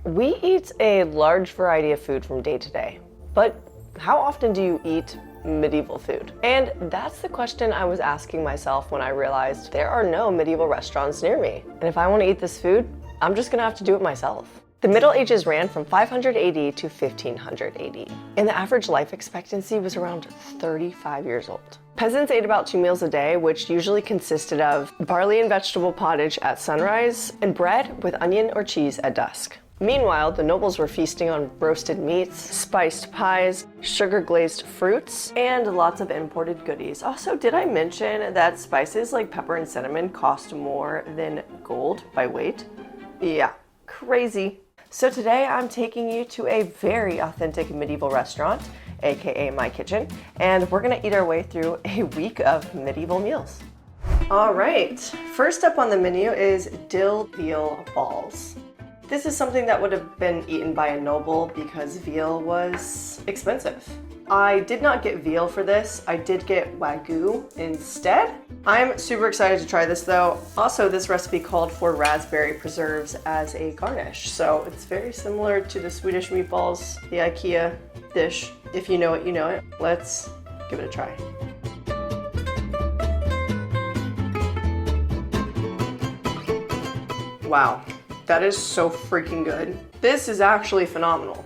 We eat a large variety of food from day to day, but how often do you eat medieval food? And that's the question I was asking myself when I realized there are no medieval restaurants near me. And if I want to eat this food, I'm just gonna have to do it myself. The Middle Ages ran from 500 AD to 1500 AD, and the average life expectancy was around 35 years old. Peasants ate about 2 meals a day, which usually consisted of barley and vegetable pottage at sunrise and bread with onion or cheese at dusk. Meanwhile, the nobles were feasting on roasted meats, spiced pies, sugar-glazed fruits, and lots of imported goodies. Also, did I mention that spices like pepper and cinnamon cost more than gold by weight? Yeah, crazy. So today I'm taking you to a very authentic medieval restaurant, aka my kitchen, and we're gonna eat our way through a week of medieval meals. All right, first up on the menu is Dill VE Balls. This is something that would have been eaten by a noble because veal was expensive. I did not get veal for this. I did get Wagyu instead. I'm super excited to try this though. Also, this recipe called for raspberry preserves as a garnish. So it's very similar to the Swedish meatballs, the IKEA dish. If you know it, you know it. Let's give it a try. Wow. That is so freaking good. This is actually phenomenal.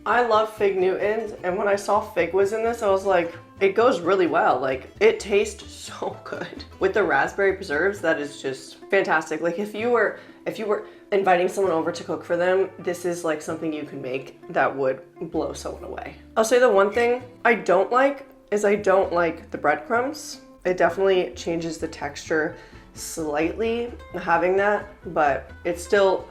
I love fig Newtons, and when I saw fig was in this, I was like, it goes really well. Like, it tastes so good. With the raspberry preserves, that is just fantastic. Like, if you were inviting someone over to cook for them, this is like something you can make that would blow someone away. I'll say the one thing I don't like is I don't like the breadcrumbs. It definitely changes the texture slightly having that, but it's still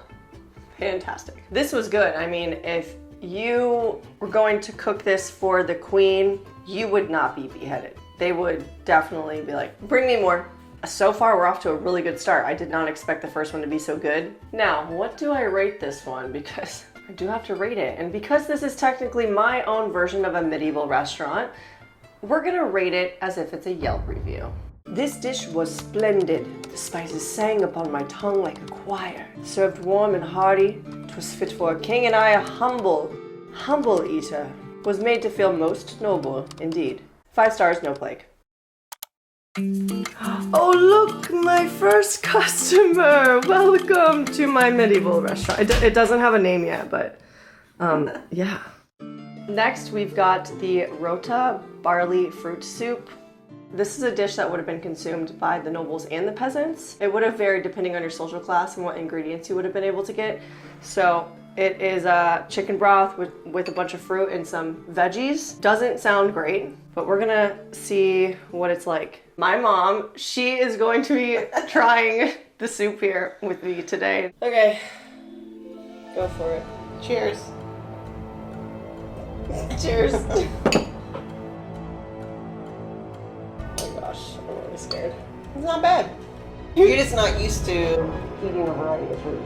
fantastic. This was good. I mean, if you were going to cook this for the queen, you would not be beheaded. They would definitely be like, bring me more. So far, we're off to a really good start. I did not expect the first one to be so good. Now, what do I rate this one? Because I do have to rate it. And because this is technically my own version of a medieval restaurant, we're gonna rate it as if it's a Yelp review. This dish was splendid. The spices sang upon my tongue like a choir. Served warm and hearty, 'twas fit for a king, and I, a humble eater, was made to feel most noble indeed. 5 stars, no plague. Oh look, my first customer! Welcome to my medieval restaurant. It doesn't have a name yet, but yeah. Next, we've got the rota barley fruit soup. This is a dish that would have been consumed by the nobles and the peasants. It would have varied depending on your social class and what ingredients you would have been able to get. So it is a chicken broth with a bunch of fruit and some veggies. Doesn't sound great, but we're gonna see what it's like. My mom, she is going to be trying the soup here with me today. Okay, go for it. Cheers. Cheers. I'm really scared. It's not bad. You're just not used to eating a variety of food.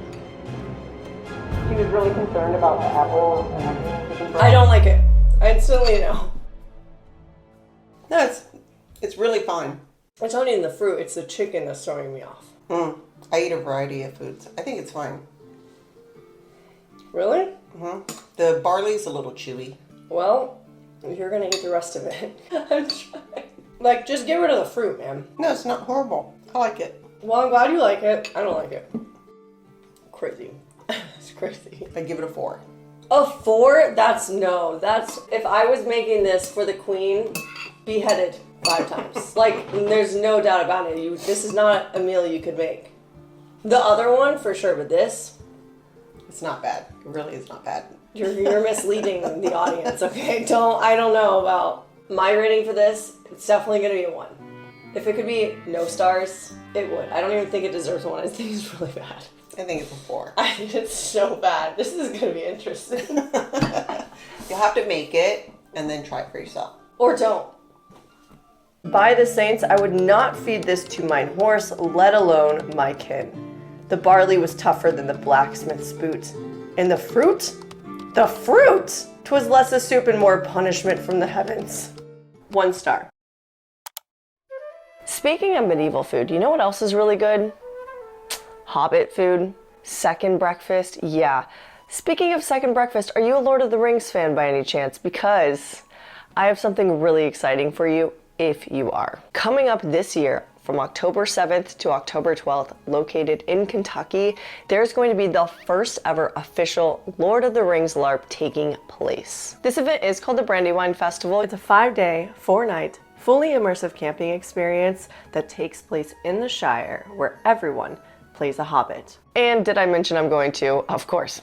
He was really concerned about the apple and chicken broth. I don't like it. I instantly know. No, it's really fine. It's not even the fruit, it's the chicken that's throwing me off. I eat a variety of foods. I think it's fine. Really? The barley's a little chewy. Well, you're gonna eat the rest of it. I'm trying. Like, just get rid of the fruit, man. No, it's not horrible. I like it. Well, I'm glad you like it. I don't like it. Crazy. It's crazy. I give it a 4. A 4? That's if I was making this for the queen, beheaded 5 times. Like, there's no doubt about it. This is not a meal you could make. The other one, for sure, but this? It's not bad. It really is not bad. You're misleading the audience, okay? I don't know about my rating for this. It's definitely gonna be a 1. If it could be no stars, it would. I don't even think it deserves 1. I think it's really bad. I think it's a 4. I think it's so bad. This is gonna be interesting. You'll have to make it and then try it for yourself. Or don't. By the saints, I would not feed this to mine horse, let alone my kin. The barley was tougher than the blacksmith's boot. And the fruit? The fruit! 'Twas less a soup and more punishment from the heavens. 1 star. Speaking of medieval food, you know what else is really good? Hobbit food. Second breakfast. Yeah. Speaking of second breakfast, are you a Lord of the Rings fan by any chance? Because I have something really exciting for you if you are. Coming up this year, from October 7th to October 12th, located in Kentucky, there's going to be the first ever official Lord of the Rings LARP taking place. This event is called the Brandywine Festival. It's a 5-day, 4-night, fully immersive camping experience that takes place in the Shire, where everyone plays a hobbit. And did I mention I'm going to? Of course.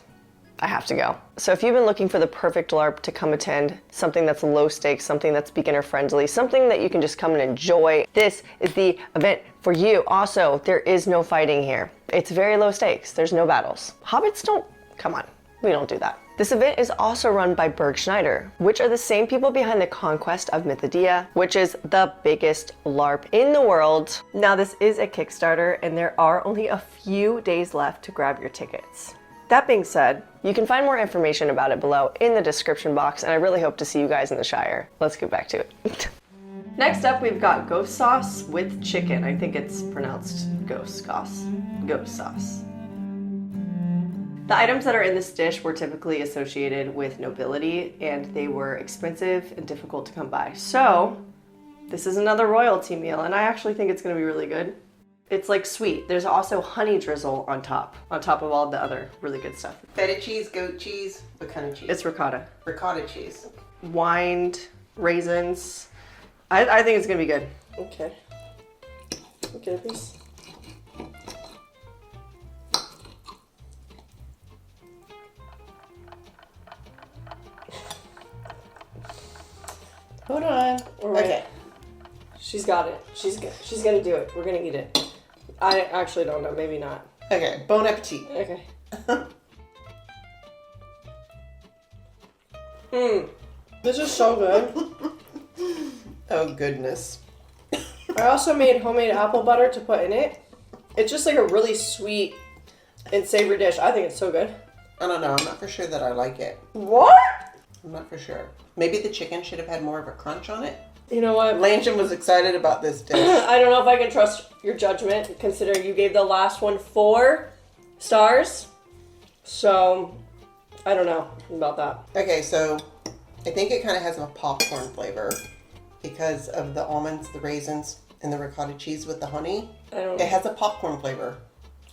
I have to go. So if you've been looking for the perfect LARP to come attend, something that's low stakes, something that's beginner friendly, something that you can just come and enjoy, this is the event for you. Also, there is no fighting here. It's very low stakes. There's no battles. Hobbits don't, come on, we don't do that. This event is also run by Berg Schneider, which are the same people behind the Conquest of Mythodia, which is the biggest LARP in the world. Now this is a Kickstarter and there are only a few days left to grab your tickets. That being said, you can find more information about it below in the description box, and I really hope to see you guys in the Shire. Let's get back to it. Next up, we've got ghost sauce with chicken. I think it's pronounced ghost sauce. Ghost sauce. The items that are in this dish were typically associated with nobility, and they were expensive and difficult to come by. So, this is another royalty meal, and I actually think it's gonna be really good. It's like sweet. There's also honey drizzle on top of all the other really good stuff. Feta cheese, goat cheese, what kind of cheese? It's ricotta. Ricotta cheese. Wined raisins. I think it's gonna be good. Okay. Look at this. Hold on. Okay. She's got it. She's gonna do it. We're gonna eat it. I actually don't know. Maybe not. Okay. Bon appetit. Okay. This is so good. Oh goodness. I also made homemade apple butter to put in it. It's just like a really sweet and savory dish. I think it's so good. I don't know. I'm not for sure that I like it. What? I'm not for sure. Maybe the chicken should have had more of a crunch on it. You know what? Lanchin was excited about this dish. I don't know if I can trust your judgment, considering you gave the last one 4 stars. So, I don't know about that. Okay, so I think it kind of has a popcorn flavor because of the almonds, the raisins, and the ricotta cheese with the honey. It has a popcorn flavor.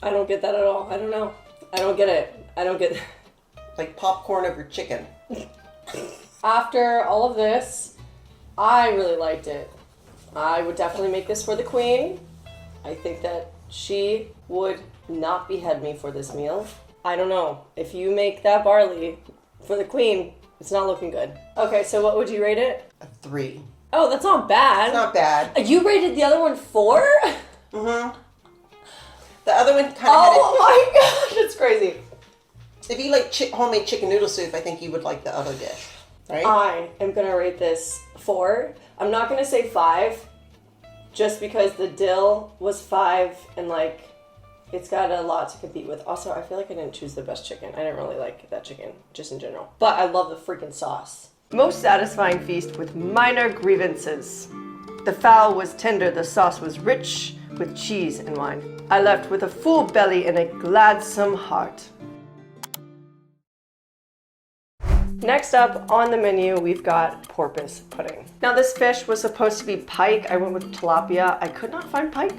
I don't get that at all. I don't know. I don't get it. I don't get it. Like popcorn over chicken. After all of this, I really liked it. I would definitely make this for the queen. I think that she would not behead me for this meal. I don't know. If you make that barley for the queen, it's not looking good. Okay, so what would you rate it? A 3. Oh, that's not bad. It's not bad. You rated the other one 4? Mm-hmm. The other one kind of Oh my gosh, it's crazy. If you like homemade chicken noodle soup, I think you would like the other dish. Right? I am gonna rate this 4. I'm not gonna say 5, just because the dill was 5 and like it's got a lot to compete with. Also, I feel like I didn't choose the best chicken. I didn't really like that chicken, just in general. But I love the freaking sauce. Most satisfying feast with minor grievances. The fowl was tender, the sauce was rich with cheese and wine. I left with a full belly and a gladsome heart. Next up on the menu, we've got porpoise pudding. Now this fish was supposed to be pike. I went with tilapia. I could not find pike,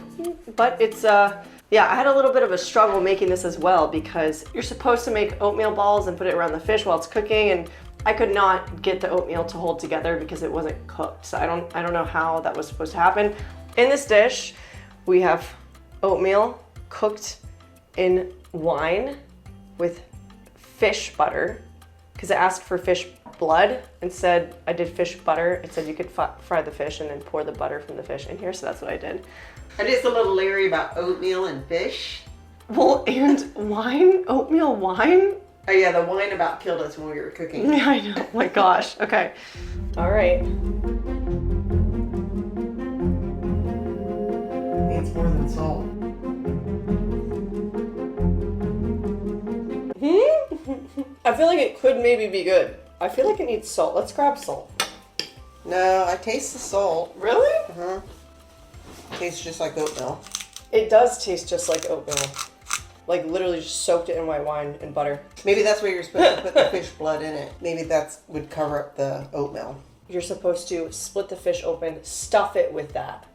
but it's, yeah, I had a little bit of a struggle making this as well because you're supposed to make oatmeal balls and put it around the fish while it's cooking, and I could not get the oatmeal to hold together because it wasn't cooked. So I don't know how that was supposed to happen. In this dish, we have oatmeal cooked in wine with fish butter, because I asked for fish blood. Instead, I did fish butter. It said you could fry the fish and then pour the butter from the fish in here, so that's what I did. I'm just a little leery about oatmeal and fish. Well, and wine? Oatmeal wine? Oh yeah, the wine about killed us when we were cooking. Yeah, I know. Oh my gosh. Okay. All right. Needs more than salt. I feel like it could maybe be good. I feel like it needs salt. Let's grab salt. No, I taste the salt. Really? Tastes just like oatmeal. It does taste just like oatmeal. Like literally just soaked it in white wine and butter. Maybe that's where you're supposed to put the fish blood in it. Maybe that would cover up the oatmeal. You're supposed to split the fish open, stuff it with that,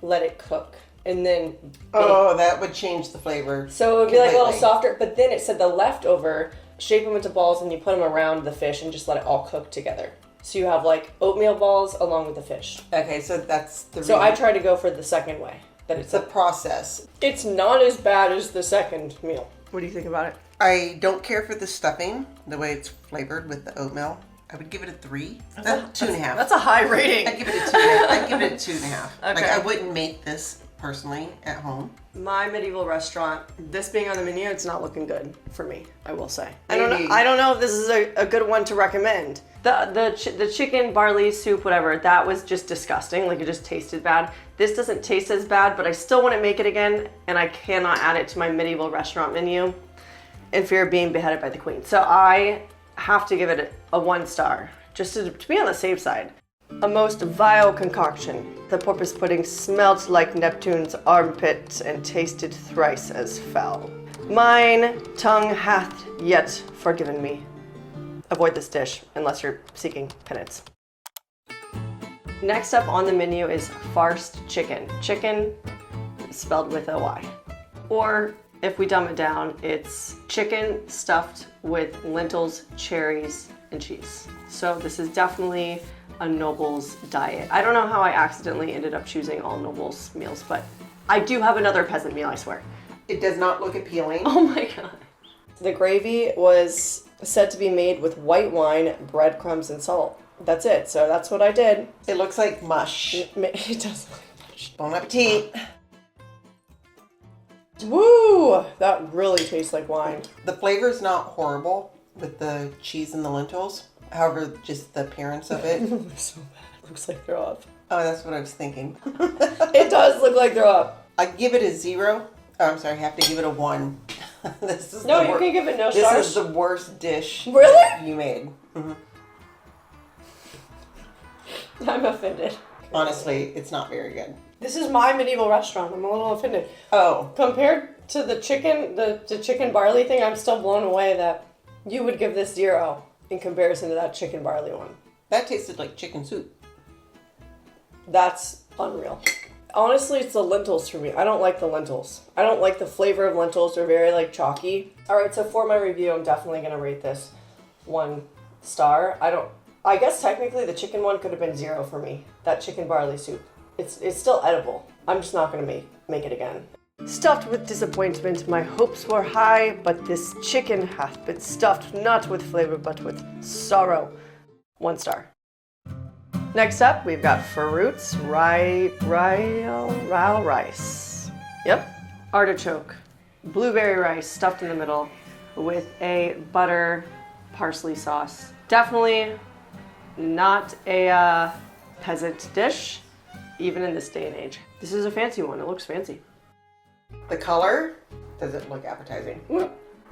let it cook, and then bake. Oh, that would change the flavor. So it would be like a little softer, but then it said the leftover, shape them into balls and you put them around the fish and just let it all cook together. So you have like oatmeal balls along with the fish. Okay, so that's the So I tried to go for the second way. That it's a process. It's not as bad as the second meal. What do you think about it? I don't care for the stuffing, the way it's flavored with the oatmeal. I would give it a 3. 2.5. That's a high rating. I'd give it a 2.5. I'd give it a 2.5. Okay. Like I wouldn't make this personally at home. My medieval restaurant, this being on the menu, it's not looking good for me, I will say. Maybe. I don't know if this is a good one to recommend. The chicken, barley soup, whatever, that was just disgusting. Like it just tasted bad. This doesn't taste as bad, but I still want to make it again, and I cannot add it to my medieval restaurant menu in fear of being beheaded by the queen. So I have to give it a 1 star, just to be on the safe side. A most vile concoction. The porpoise pudding smelt like Neptune's armpit and tasted thrice as foul. Mine tongue hath yet forgiven me. Avoid this dish unless you're seeking penance. Next up on the menu is Farst Chicken. Chicken spelled with a Y. Or if we dumb it down, it's chicken stuffed with lentils, cherries, and cheese. So this is definitely a Nobles diet. I don't know how I accidentally ended up choosing all Nobles meals, but I do have another peasant meal, I swear. It does not look appealing. Oh my god. The gravy was said to be made with white wine, breadcrumbs, and salt. That's it. So that's what I did. It looks like mush. It does look like mush. Bon appetit. Woo! That really tastes like wine. The flavor's not horrible with the cheese and the lentils. However, just the appearance of it. It looks so bad. It looks like throw up. Oh, that's what I was thinking. It does look like throw up. I give it a 0. Oh, I'm sorry, I have to give it a 1. This is No, you can give it no stars. This is the worst dish Really? you made. Mm-hmm. I'm offended. Honestly, it's not very good. This is my medieval restaurant. I'm a little offended. Oh. Compared to the chicken, the chicken barley thing, I'm still blown away that you would give this 0 in comparison to that chicken barley one. That tasted like chicken soup. That's unreal. Honestly, it's the lentils for me. I don't like the lentils. I don't like the flavor of lentils. They're very like chalky. All right, so for my review, I'm definitely gonna rate this 1 star. I guess technically the chicken one could have been 0 for me. That chicken barley soup. It's still edible. I'm just not gonna make it again. Stuffed with disappointment, my hopes were high, but this chicken hath been stuffed not with flavor but with sorrow. 1 star. Next up, we've got fruits, rice. Yep. Artichoke. Blueberry rice stuffed in the middle with a butter parsley sauce. Definitely not a peasant dish, even in this day and age. This is a fancy one. It looks fancy. The color doesn't look appetizing.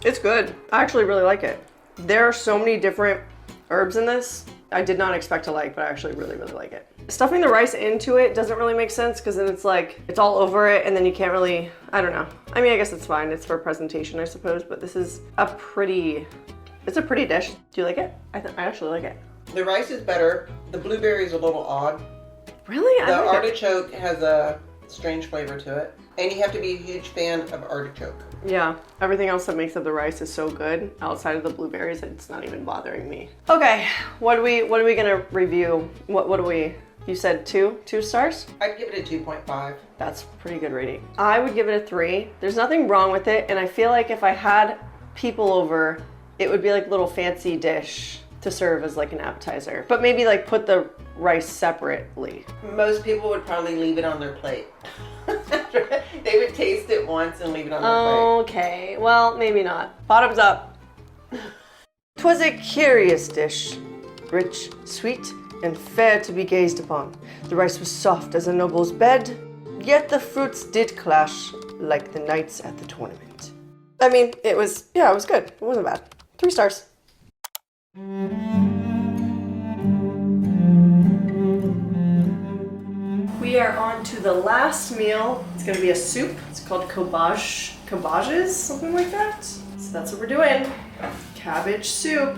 It's good. I actually really like it. There are so many different herbs in this I did not expect to like, but I actually really, really like it. Stuffing the rice into it doesn't really make sense because then it's like, it's all over it and then you can't really, I don't know. I mean, I guess it's fine. It's for presentation, I suppose, but this is it's a pretty dish. Do you like it? I actually like it. The rice is better. The blueberry is a little odd. Really? The artichoke has a strange flavor to it. And you have to be a huge fan of artichoke. Yeah, everything else that makes up the rice is so good. Outside of the blueberries, it's not even bothering me. Okay, what are we gonna review? What do we? You said 2 stars? I'd give it a 2.5. That's a pretty good rating. I would give it a 3. There's nothing wrong with it, and I feel like if I had people over, it would be like a little fancy dish to serve as like an appetizer. But maybe like put the rice separately. Most people would probably leave it on their plate. They would taste it once and leave it on their plate. Okay, well, maybe not. Bottoms up. 'Twas a curious dish, rich, sweet, and fair to be gazed upon. The rice was soft as a noble's bed, yet the fruits did clash like the knights at the tournament. I mean, it was good. It wasn't bad. 3 stars. We are on to the last meal. It's gonna be a soup. It's called cabbages, something like that. So that's what we're doing. Cabbage soup.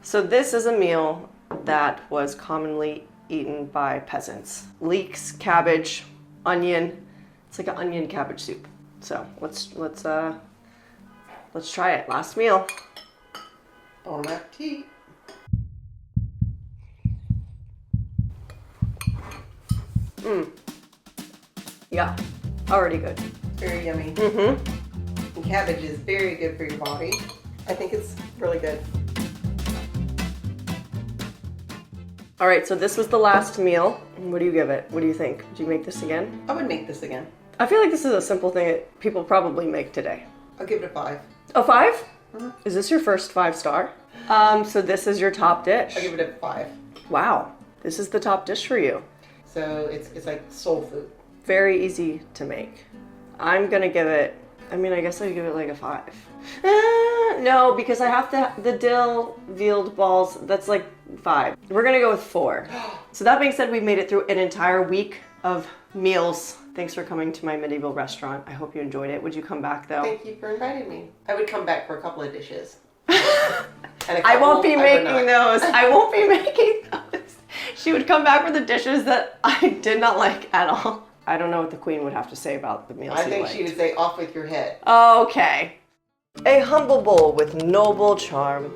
So this is a meal that was commonly eaten by peasants. Leeks, cabbage, onion. It's like an onion cabbage soup. So let's try it. Last meal. Bon appetit. Yeah, already good. Very yummy. Mm-hmm. And cabbage is very good for your body. I think it's really good. All right, so this was the last meal. What do you give it? What do you think? Do you make this again? I would make this again. I feel like this is a simple thing that people probably make today. I'll give it a 5. A 5? Mm-hmm. Is this your first 5-star? So this is your top dish. I'll give it a 5. Wow, this is the top dish for you. So it's like soul food. Very easy to make. I'm gonna give it, I guess I'd give it like a 5. No, because I have to, the Dill VE Balls, that's like 5. We're gonna go with 4. So that being said, we've made it through an entire week of meals. Thanks for coming to my medieval restaurant. I hope you enjoyed it. Would you come back though? Thank you for inviting me. I would come back for a couple of dishes. I won't be making those. I won't be making those. She would come back for the dishes that I did not like at all. I don't know what the queen would have to say about the meals I think she would say, off with your head. Okay. A humble bowl with noble charm.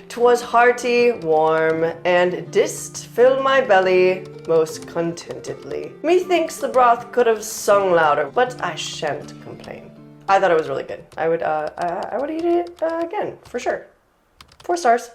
'Twas hearty, warm, and didst fill my belly most contentedly. Methinks the broth could have sung louder, but I shan't complain. I thought it was really good. I would eat it again, for sure. 4 stars.